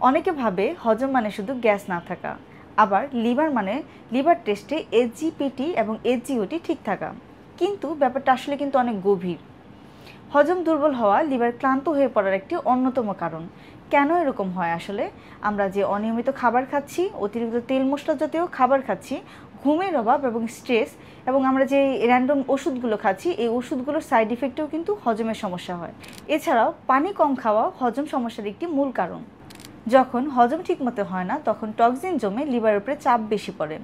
অনেকে ভাবে হজম মানে শুধু গ্যাস না থাকা, আবার লিভার মানে লিভার টেস্টে এসজিপিটি এবং এসজিওটি ঠিক থাকা। কিন্তু ব্যাপারটা আসলে কিন্তু অনেক গভীর। হজম দুর্বল হওয়া লিভার ক্লান্ত হয়ে পড়ার একটি অন্যতম কারণ। কেন এরকম হয় আসলে? আমরা যে অনিয়মিত খাবার খাচ্ছি, অতিরিক্ত তেল মশলা জাতীয় খাবার খাচ্ছি, ঘুমের অভাব এবং স্ট্রেস, এবং আমরা যে র্যান্ডম ওষুধগুলো খাচ্ছি, এই ওষুধগুলোর সাইড ইফেক্টেও কিন্তু হজমের সমস্যা হয়। এছাড়াও পানি কম খাওয়া হজম সমস্যার একটি মূল কারণ। যখন হজম ঠিকমতো হয় না, তখন টক্সিন জমে লিভারের উপরে চাপ বেশি পড়ে,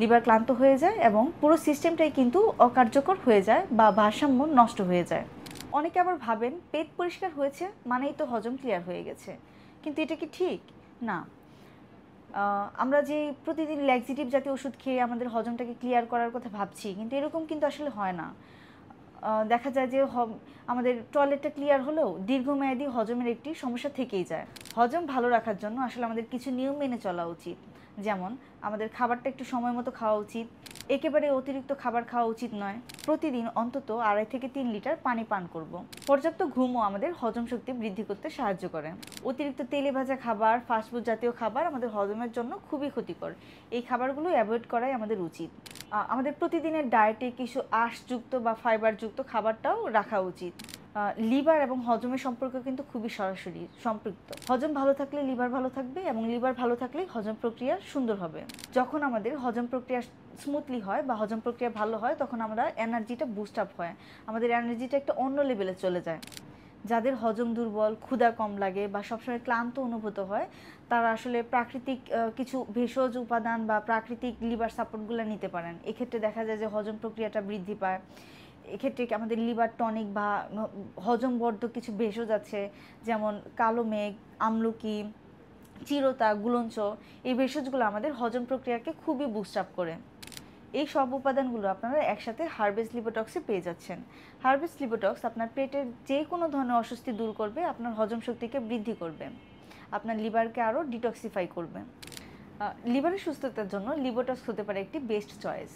লিভার ক্লান্ত হয়ে যায় এবং পুরো সিস্টেমটাই কিন্তু অকার্যকর হয়ে যায় বা ভারসাম্য নষ্ট হয়ে যায়। অনেকে আবার ভাবেন পেট পরিষ্কার হয়েছে মানেই তো হজম ক্লিয়ার হয়ে গেছে, কিন্তু এটা কি ঠিক? না। আমরা যে প্রতিদিন ল্যাক্সিটিভ জাতীয় ওষুধ খেয়ে আমাদের হজমটাকে ক্লিয়ার করার কথা ভাবছি, কিন্তু এরকম কিন্তু আসলে হয় না। দেখা যায় যে আমাদের টয়লেটটা ক্লিয়ার হলেও দীর্ঘমেয়াদী হজমের একটি সমস্যা থেকেই যায়। হজম ভালো রাখার জন্য আসলে আমাদের কিছু নিয়ম মেনে চলা উচিত। যেমন আমাদের খাবারটা একটু সময় মতো খাওয়া উচিত, একেবারে অতিরিক্ত খাবার খাওয়া উচিত নয়, প্রতিদিন অন্তত 2.5 থেকে 3 লিটার পানি পান করব। পর্যাপ্ত ঘুমও আমাদের হজম শক্তি বৃদ্ধি করতে সাহায্য করে। অতিরিক্ত তেলে ভাজা খাবার, ফাস্টফুড জাতীয় খাবার আমাদের হজমের জন্য খুবই ক্ষতিকর। এই খাবারগুলো অ্যাভয়েড করাই আমাদের উচিত। আমাদের প্রতিদিনের ডায়েটে কিছু আঁশযুক্ত বা ফাইবারযুক্ত খাবারটাও রাখা উচিত। লিভার এবং হজমের সম্পর্ক কিন্তু খুবই সরাসরি সম্পৃক্ত। হজম ভালো থাকলে লিভার ভালো থাকবে, এবং লিভার ভালো থাকলে হজম প্রক্রিয়া সুন্দর হবে। যখন আমাদের হজম প্রক্রিয়া স্মুথলি হয় বা হজম প্রক্রিয়া ভালো হয়, তখন আমরা এনার্জিটা বুস্ট আপ হয়, আমাদের এনার্জিটা একটা অন্য লেভেলে চলে যায়। যাদের হজম দুর্বল, ক্ষুধা কম লাগে বা সবসময় ক্লান্ত অনুভূত হয়, তারা আসলে প্রাকৃতিক কিছু ভেষজ উপাদান বা প্রাকৃতিক লিভার সাপোর্টগুলো নিতে পারেন। এক্ষেত্রে দেখা যায় যে হজম প্রক্রিয়াটা বৃদ্ধি পায়। এক্ষেত্রে আমাদের লিভার টনিক বা হজমবর্ধক কিছু ভেষজ আছে, যেমন কালো মেঘ, আমলকি, চিরতা, গুলঞ্চ। এই ভেষজগুলো আমাদের হজম প্রক্রিয়াকে খুবই বুস্ট আপ করে। এই সব উপাদানগুলো আপনারা একসাথে হারভেস্ট লিবোটক্সে পেয়ে যাচ্ছেন। হারভেস্ট লিবোটক্স আপনার পেটের যে কোনো ধরনের অস্বস্তি দূর করবে, আপনার হজম শক্তিকে বৃদ্ধি করবে, আপনার লিভারকে আরও ডিটক্সিফাই করবে। লিভারের সুস্থতার জন্য লিবোটক্স হতে পারে একটি বেস্ট চয়েস।